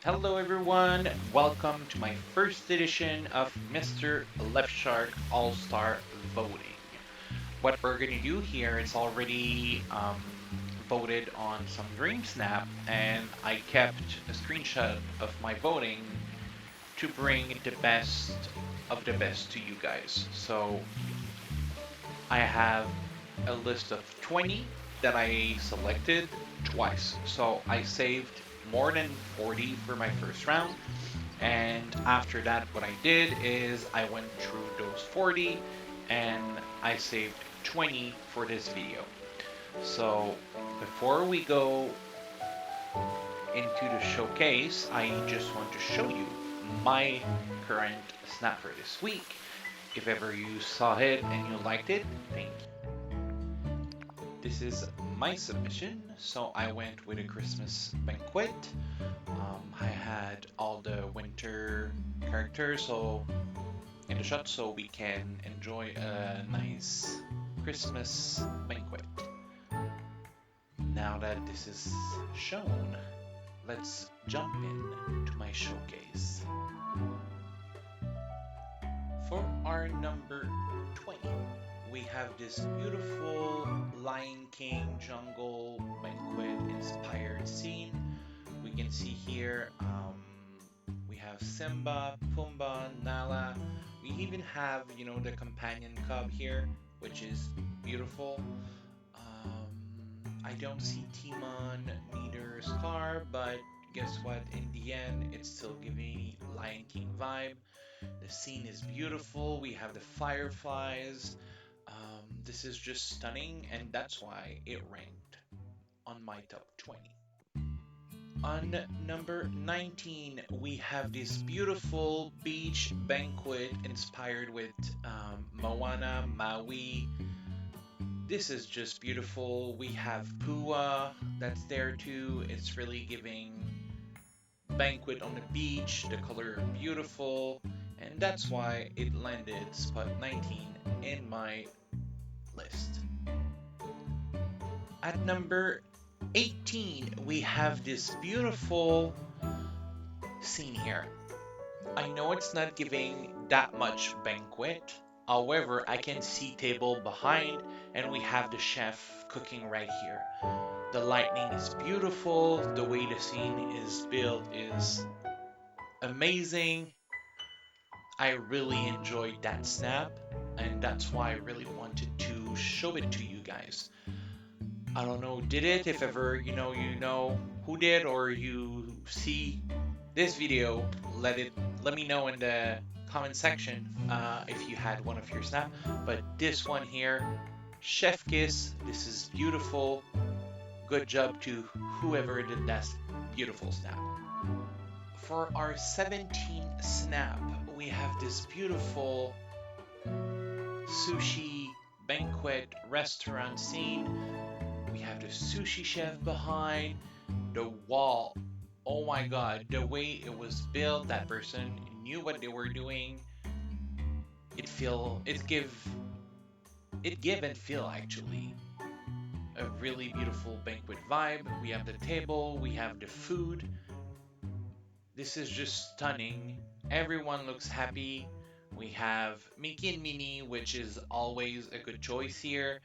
Hello everyone, welcome to my first edition of Mr. Left Shark All Star voting. What we're gonna do here is already voted on some Dreamsnap, and I kept a screenshot of my voting to bring the best of the best to you guys. So I have a list of 20 that I selected twice. So I saved more than 40 for my first round. And after that, what I did is I went through those 40 and I saved 20 for this video. So before we go into the showcase, I just want to show you my current snap for this week. If ever you saw it and you liked it, thank you. This is my submission. So I went with a Christmas banquet. I had all the winter characters so in the shot so we can enjoy a nice Christmas banquet. Now that this is shown, let's jump in to my showcase. For our number 20, we have this beautiful Lion King jungle banquet inspired scene. We can see here we have Simba, Pumbaa, Nala. We even have, the companion cub here, which is beautiful. I don't see Timon, neither Scar, but guess what? In the end, it's still giving me Lion King vibe. The scene is beautiful. We have the fireflies. This is just stunning, and that's why it ranked on my top 20. On number 19, we have this beautiful beach banquet inspired with Moana, Maui. This is just beautiful. We have Pua that's there too. It's really giving banquet on the beach. The color are beautiful, and that's why it landed spot 19 in my list. At number 18, we have this beautiful scene here. I know it's not giving that much banquet. However, I can see table behind and we have the chef cooking right here. The lighting is beautiful. The way the scene is built is amazing. I really enjoyed that snap and that's why I really wanted to show it to you guys. I don't know, did it? If ever you know who did, or you see this video, let me know in the comment section if you had one of your snap. But this one here, Chef Kiss, this is beautiful. Good job to whoever did that beautiful snap. For our 17th snap, we have this beautiful sushi banquet restaurant scene. We have the sushi chef behind the wall. Oh my god, the way it was built, that person knew what they were doing. It give and feel actually a really beautiful banquet vibe. We have the table, we have the food. This is just stunning. Everyone looks happy. We have Mickey and Minnie, which is always a good choice here.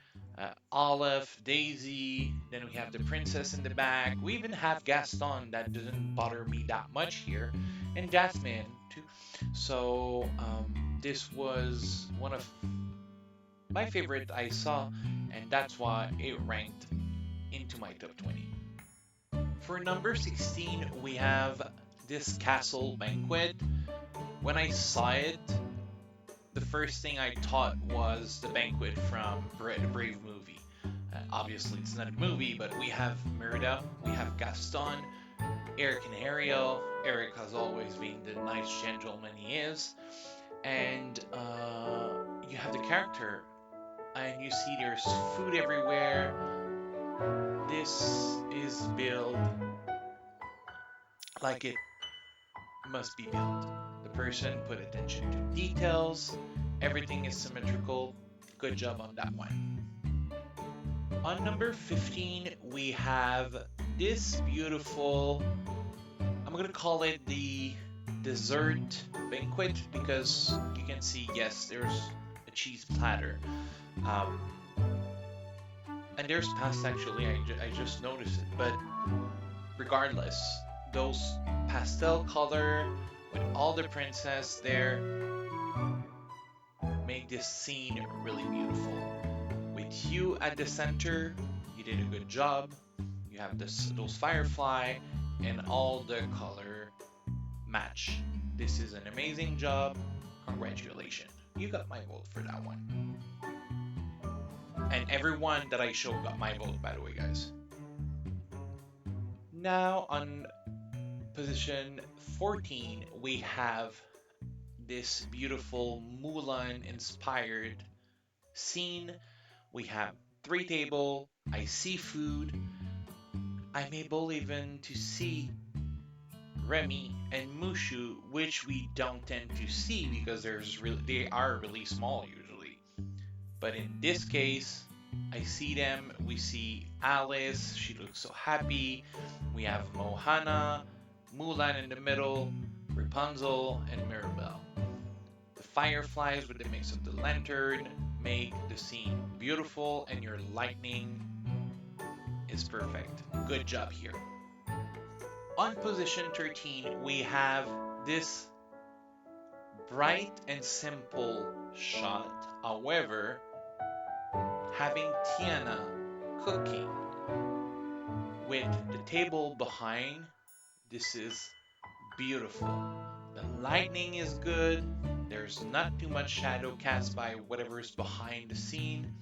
Olive, Daisy, then we have the princess in the back. We even have Gaston, that doesn't bother me that much here, and Jasmine too. So this was one of my favorite I saw, and that's why it ranked into my top 20. For number 16, we have this castle banquet. When I saw it, the first thing I thought was the banquet from the Brave movie. Obviously, it's not a movie, but we have Merida, we have Gaston, Eric and Ariel. Eric has always been the nice gentleman he is. And you have the character, and you see there's food everywhere. This is built like it must be built. The person put attention to details, everything is symmetrical. Good job on that one. On number 15, we have this beautiful I'm gonna call it the dessert banquet because you can see, yes, there's a cheese platter. Um, and there's pasta actually, I just noticed it. But regardless, those pastel color with all the princess there make this scene really beautiful. With you at the center, you did a good job. You have those firefly and all the color match. This is an amazing job. Congratulations. You got my vote for that one. And everyone that I showed got my vote, by the way, guys. Now on position 14, we have this beautiful Mulan inspired scene. We have three table. I see food. I'm able even to see Remy and Mushu, which we don't tend to see because they are really small usually. But in this case, I see them. We see Alice. She looks so happy. We have Mohana, Mulan in the middle, Rapunzel, and Mirabelle. The fireflies with the mix of the lantern make the scene beautiful, and your lightning is perfect. Good job here. On position 13, we have this bright and simple shot. However, having Tiana cooking with the table behind, this is beautiful. The lightning is good. There's not too much shadow cast by whatever is behind the scene.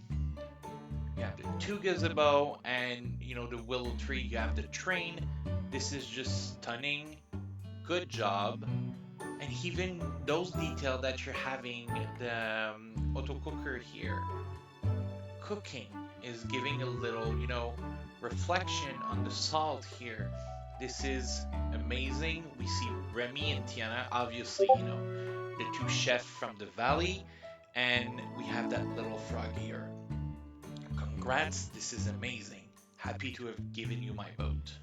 You have the two gazebo and the willow tree. You have the train. This is just stunning. Good job. And even those detail that you're having the auto cooker here cooking is giving a little reflection on the salt here. This is amazing. We see Remy and Tiana, obviously, the two chefs from the valley, and we have that little frog here. Congrats, this is amazing. Happy to have given you my vote.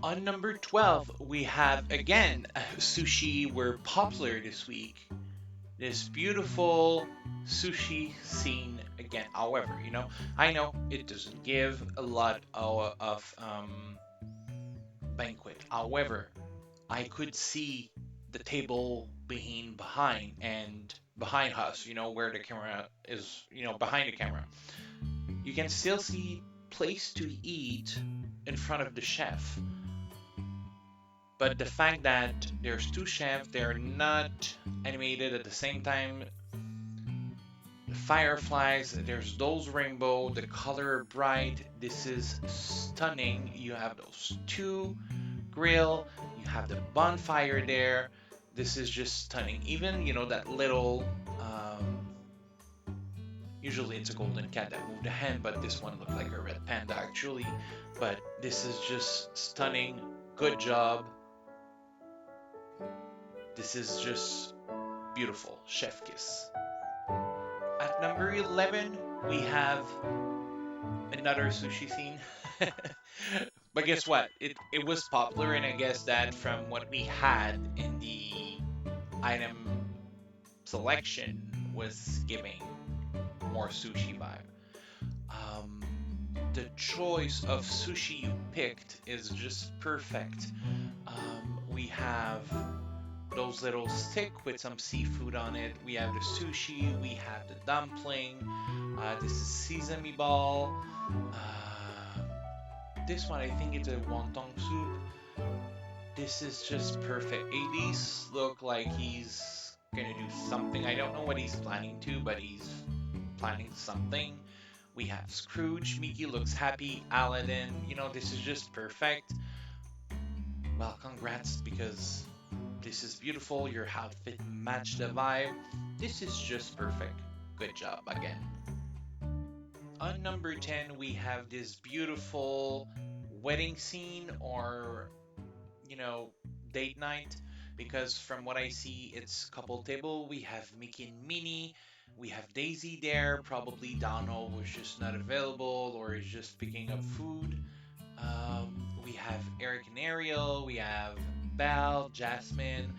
On number 12, we have again sushi were popular this week. This beautiful sushi scene again. However, I know it doesn't give a lot of banquet. However, I could see the table being behind us, where the camera is, behind the camera. You can still see place to eat in front of the chef. But the fact that there's two chefs, they're not animated at the same time. The fireflies, there's those rainbow, the color are bright. This is stunning. You have those two grill, you have the bonfire there. This is just stunning. Even that little. Usually it's a golden cat that moved the hand, but this one looked like a red panda actually. But this is just stunning. Good job. This is just beautiful. Chef kiss. At number 11, we have another sushi scene. But guess what? It was popular, and I guess that from what we had in the item selection was giving more sushi vibe. Um, the choice of sushi you picked is just perfect. We have those little stick with some seafood on it. We have the sushi. We have the dumpling. This is sesame ball. This one, I think it's a wonton soup. This is just perfect. Elise look like he's gonna do something. I don't know what he's planning to, but he's planning something. We have Scrooge. Mickey looks happy. Aladdin. This is just perfect. Well, congrats because this is beautiful. Your outfit matched the vibe. This is just perfect. Good job again. On number 10, we have this beautiful wedding scene or, date night. Because from what I see, it's couple table. We have Mickey and Minnie. We have Daisy there. Probably Donald was just not available or is just picking up food. We have Eric and Ariel. We have Belle, Jasmine.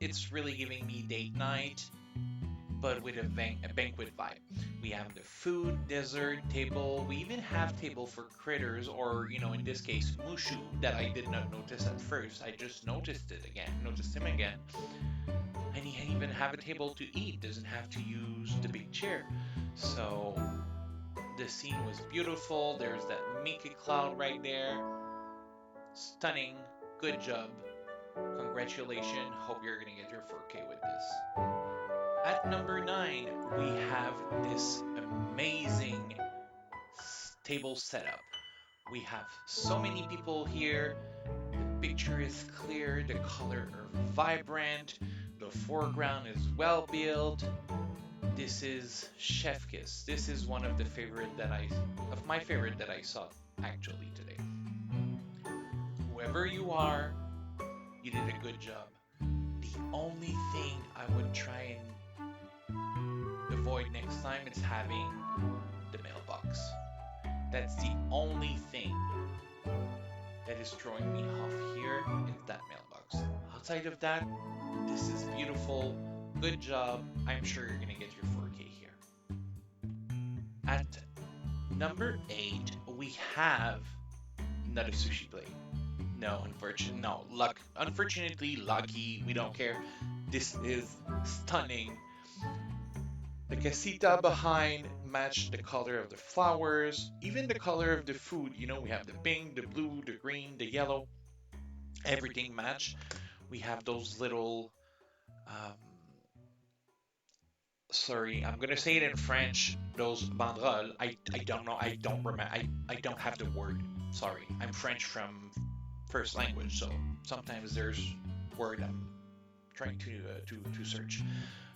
It's really giving me date night, but with a banquet vibe. We have the food, dessert table. We even have table for critters, or in this case, Mushu, that I did not notice at first. I just noticed him again, and he even have a table to eat. Doesn't have to use the big chair. So the scene was beautiful. There's that Mickey cloud right there. Stunning. Good job. Congratulations. Hope you're gonna get your 4K with this. At number 9, we have this amazing table setup. We have so many people here. The picture is clear, the color are vibrant, the foreground is well built. This is Chef Kiss. This is one of my favorite that I saw actually today. Whoever you are, you did a good job. The only thing I would try and avoid next time is having the mailbox. That's the only thing that is throwing me off here is that mailbox. Outside of that, this is beautiful. Good job. I'm sure you're gonna get your 4K here. At number 8, we have not a sushi plate. No, unfortunately, lucky, we don't care. This is stunning. The casita behind matched the color of the flowers, even the color of the food. We have the pink, the blue, the green, the yellow. Everything matched. We have those little, um, sorry, I'm gonna say it in French. Those banderoles. I don't know. I don't remember. I don't have the word. Sorry, I'm French from first language, so sometimes there's word I'm trying to search.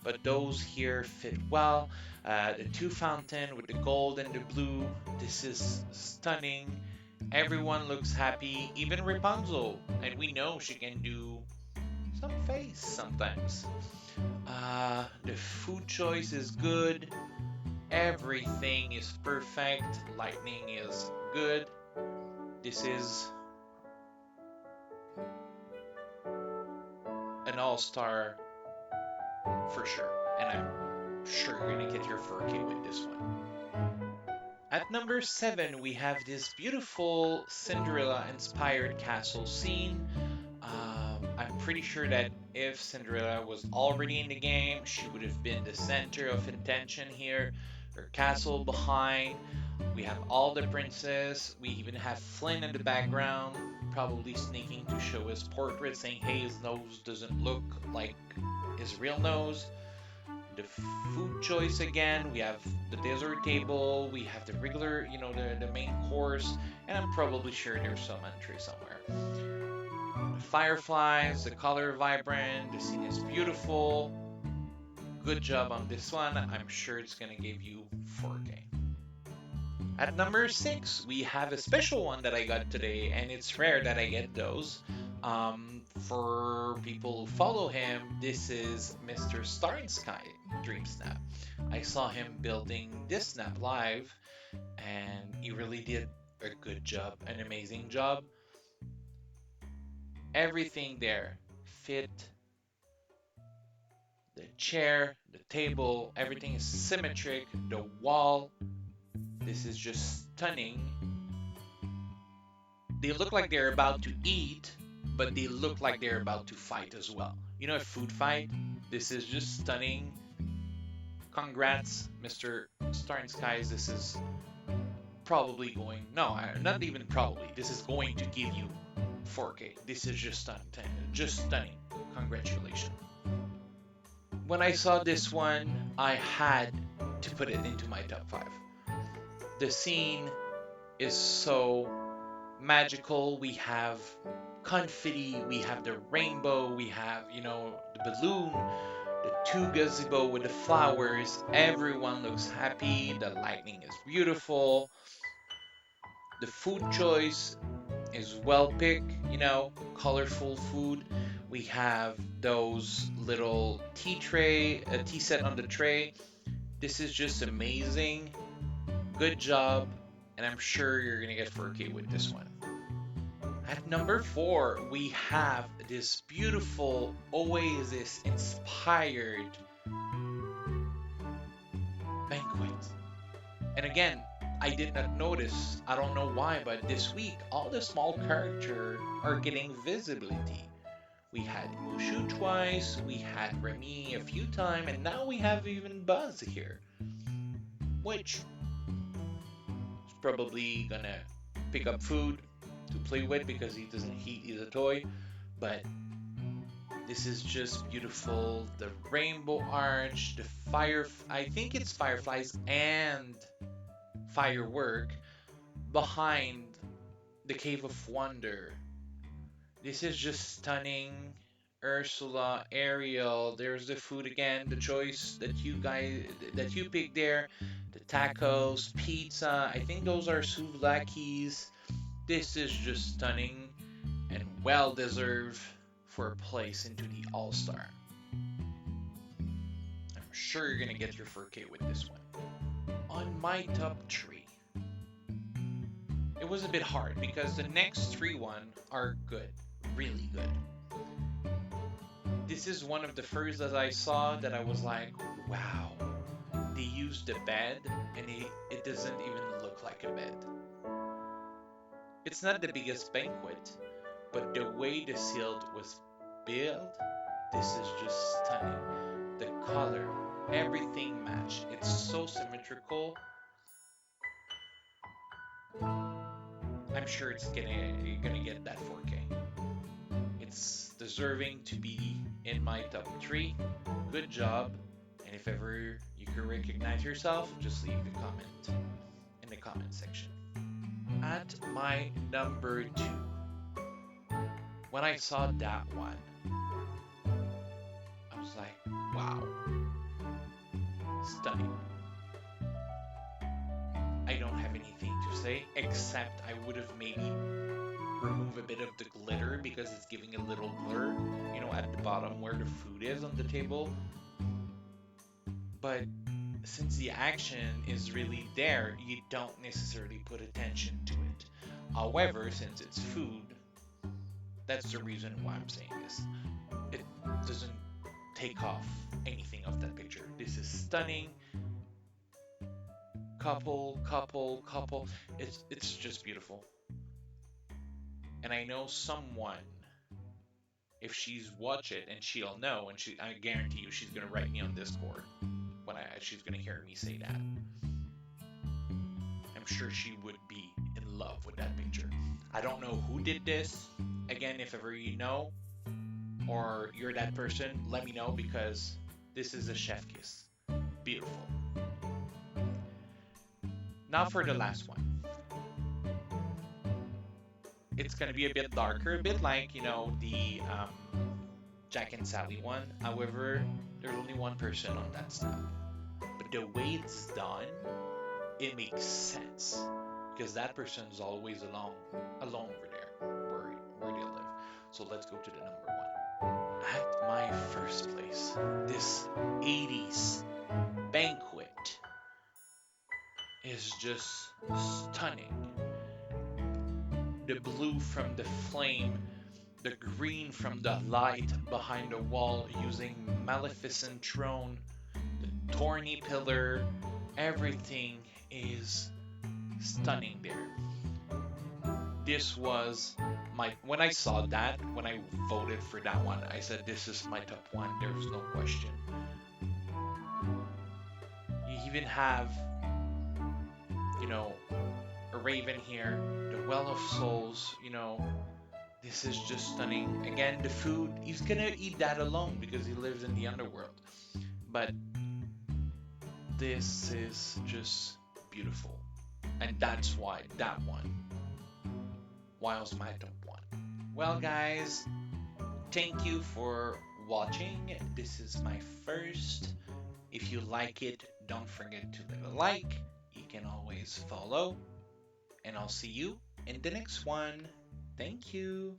But those here fit well. The two fountain with the gold and the blue. This is stunning. Everyone looks happy, even Rapunzel, and we know she can do some face sometimes. The food choice is good. Everything is perfect. Lightning is good. This is an all-star for sure, and I'm sure you're gonna get your 4K with this one. At number 7, we have this beautiful Cinderella-inspired castle scene. I'm pretty sure that if Cinderella was already in the game, she would have been the center of attention here. Her castle behind. We have all the princes. We even have Flynn in the background, probably sneaking to show his portrait, saying, hey, his nose doesn't look like his real nose. The food choice again, we have the dessert table, we have the regular, the main course, and I'm probably sure there's some entree somewhere. The fireflies, the color vibrant, the scene is beautiful. Good job on this one. I'm sure it's gonna give you 4K. At number 6, we have a special one that I got today, and it's rare that I get those. For people who follow him, this is Mr. Star and Sky Dreamsnap. I saw him building this snap live, and he really did a good job, an amazing job. Everything there fit. The chair, the table, everything is symmetric. The wall, this is just stunning. They look like they're about to eat, but they look like they're about to fight as well. A food fight. This is just stunning. Congrats, Mr. Star and Skies. This is probably going, no, not even probably. This is going to give you 4K. This is just stunning. Congratulations. When I saw this one, I had to put it into my top 5. The scene is so magical. We have confetti, we have the rainbow, we have, the balloon, the 2 gazebo with the flowers. Everyone looks happy. The lightning is beautiful. The food choice is well picked, colorful food. We have those little tea set on the tray. This is just amazing. Good job. And I'm sure you're going to get 4K with this one. At number four, we have this beautiful Oasis inspired banquet. And again, I did not notice, I don't know why, but this week all the small characters are getting visibility. We had Mushu twice, we had Remy a few times, and now we have even Buzz here, which is probably gonna pick up food to play with because he doesn't he's a toy. But this is just beautiful. The rainbow arch, the fire, I think it's fireflies and firework behind the Cave of Wonder. This is just stunning. Ursula, Ariel, there's the food again, the choice that you picked there, the tacos, pizza. I think those are souvlaki's. This is just stunning and well deserved for a place into the All Star. I'm sure you're gonna get your 4K with this one. On my top three, it was a bit hard because the next three one are good, really good. This is one of the first that I saw that I was like, wow, they used the bed and it doesn't even look like a bed. It's not the biggest banquet, but the way the shield was built, this is just stunning. The color, everything matched. It's so symmetrical. I'm sure you're gonna get that 4K. It's deserving to be in my top three. Good job. And if ever you can recognize yourself, just leave a comment in the comment section. At my number two, when I saw that one, I was like, wow, stunning. I don't have anything to say except I would have maybe remove a bit of the glitter because it's giving a little blur, at the bottom where the food is on the table. But since the action is really there, you don't necessarily put attention to it. However, since it's food, that's the reason why I'm saying this. It doesn't take off anything of that picture. This is stunning. Couple, couple, couple. It's just beautiful. And I know someone, if she's watch it and she'll know, and I guarantee you she's gonna write me on Discord when she's gonna hear me say that. I'm sure she would be in love with that picture. I don't know who did this. Again, if ever you know, or you're that person, let me know because this is a chef kiss. Beautiful. Now for the last one. It's gonna be a bit darker, a bit like, the Jack and Sally one. However, there's only one person on that snap. But the way it's done, it makes sense. Because that person is always alone over there where they live. So let's go to the number one. At my first place, this 80s banquet is just stunning. The blue from the flame, the green from the light behind the wall using Maleficent throne, the thorny pillar, everything is stunning there. This was when I saw that, when I voted for that one, I said this is my top one, there's no question. You even have, a raven here, the Well of Souls, this is just stunning. Again, the food, he's gonna eat that alone because he lives in the underworld. But this is just beautiful. And that's why that one was my top one. Well, guys, thank you for watching. This is my first. If you like it, don't forget to leave a like. You can always follow. And I'll see you in the next one. Thank you.